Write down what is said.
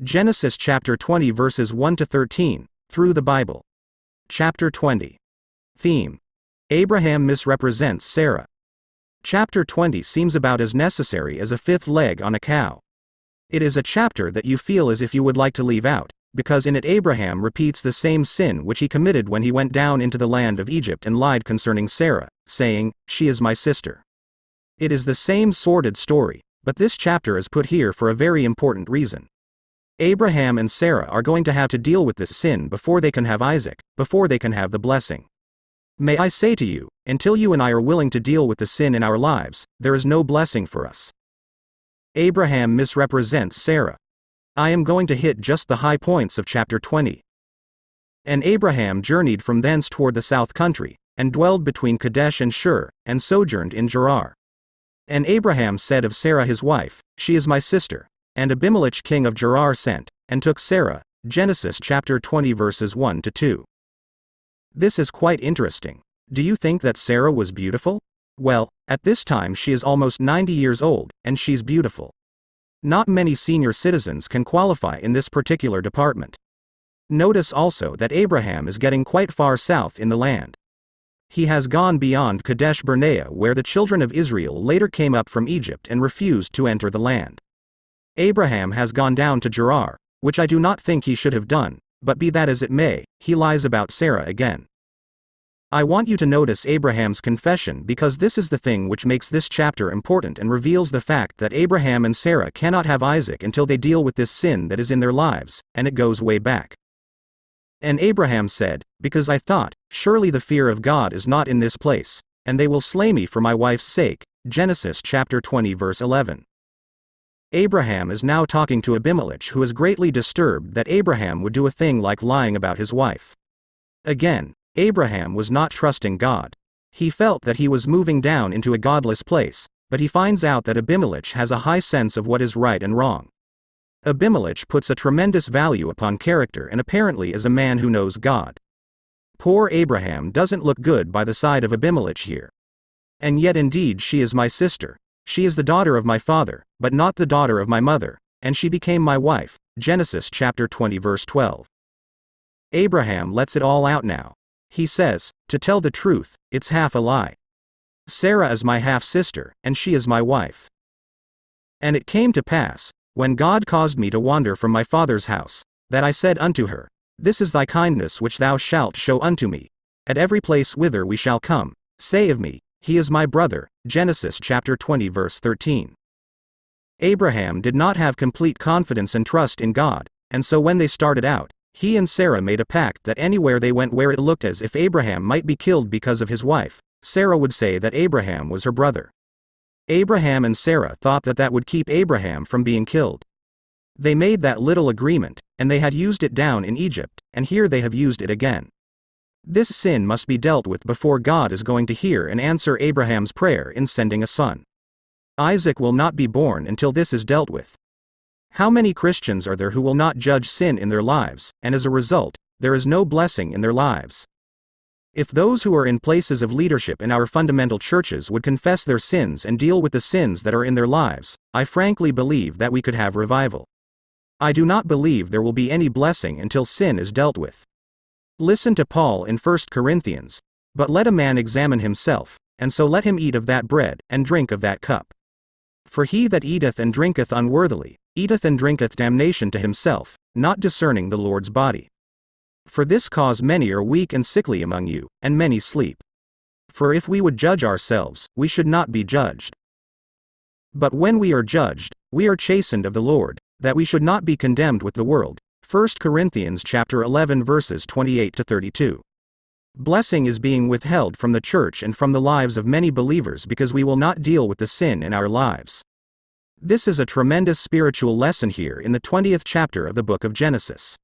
Genesis chapter 20 verses 1 to 13, through the Bible. Chapter 20. Theme: Abraham misrepresents Sarah. Chapter 20 seems about as necessary as a fifth leg on a cow. It is a chapter that you feel as if you would like to leave out, because in it Abraham repeats the same sin which he committed when he went down into the land of Egypt and lied concerning Sarah, saying, "She is my sister." It is the same sordid story, but this chapter is put here for a very important reason. Abraham and Sarah are going to have to deal with this sin before they can have Isaac, before they can have the blessing. May I say to you, until you and I are willing to deal with the sin in our lives, there is no blessing for us. Abraham misrepresents Sarah. I am going to hit just the high points of chapter 20. And Abraham journeyed from thence toward the south country, and dwelled between Kadesh and Shur, and sojourned in Gerar. And Abraham said of Sarah his wife, "She is my sister." And Abimelech king of Gerar sent, and took Sarah. Genesis chapter 20 verses 1 to 2. This is quite interesting. Do you think that Sarah was beautiful? Well, at this time she is almost 90 years old, and she's beautiful. Not many senior citizens can qualify in this particular department. Notice also that Abraham is getting quite far south in the land. He has gone beyond Kadesh Barnea, where the children of Israel later came up from Egypt and refused to enter the land. Abraham has gone down to Gerar, which I do not think he should have done, but be that as it may, he lies about Sarah again. I want you to notice Abraham's confession, because this is the thing which makes this chapter important and reveals the fact that Abraham and Sarah cannot have Isaac until they deal with this sin that is in their lives, and it goes way back. And Abraham said, "Because I thought, surely the fear of God is not in this place, and they will slay me for my wife's sake." Genesis chapter 20 verse 11. Abraham is now talking to Abimelech, who is greatly disturbed that Abraham would do a thing like lying about his wife. Again, Abraham was not trusting God. He felt that he was moving down into a godless place, but he finds out that Abimelech has a high sense of what is right and wrong. Abimelech puts a tremendous value upon character and apparently is a man who knows God. Poor Abraham doesn't look good by the side of Abimelech here. "And yet indeed she is my sister. She is the daughter of my father, but not the daughter of my mother, and she became my wife." Genesis chapter 20 verse 12. Abraham lets it all out now. He says, "To tell the truth, it's half a lie. Sarah is my half-sister, and she is my wife. And it came to pass, when God caused me to wander from my father's house, that I said unto her, This is thy kindness which thou shalt show unto me. At every place whither we shall come, say of me, He is my brother." Genesis chapter 20 verse 13. Abraham did not have complete confidence and trust in God, and so when they started out, he and Sarah made a pact that anywhere they went where it looked as if Abraham might be killed because of his wife, Sarah would say that Abraham was her brother. Abraham and Sarah thought that that would keep Abraham from being killed. They made that little agreement, and they had used it down in Egypt, and here they have used it again. This sin must be dealt with before God is going to hear and answer Abraham's prayer in sending a son. Isaac will not be born until this is dealt with. How many Christians are there who will not judge sin in their lives, and as a result, there is no blessing in their lives? If those who are in places of leadership in our fundamental churches would confess their sins and deal with the sins that are in their lives, I frankly believe that we could have revival. I do not believe there will be any blessing until sin is dealt with. Listen to Paul in 1 Corinthians, "But let a man examine himself, and so let him eat of that bread, and drink of that cup. For he that eateth and drinketh unworthily, eateth and drinketh damnation to himself, not discerning the Lord's body. For this cause many are weak and sickly among you, and many sleep. For if we would judge ourselves, we should not be judged. But when we are judged, we are chastened of the Lord, that we should not be condemned with the world." 1 Corinthians chapter 11 verses 28 to 32. Blessing is being withheld from the church and from the lives of many believers because we will not deal with the sin in our lives. This is a tremendous spiritual lesson here in the 20th chapter of the book of Genesis.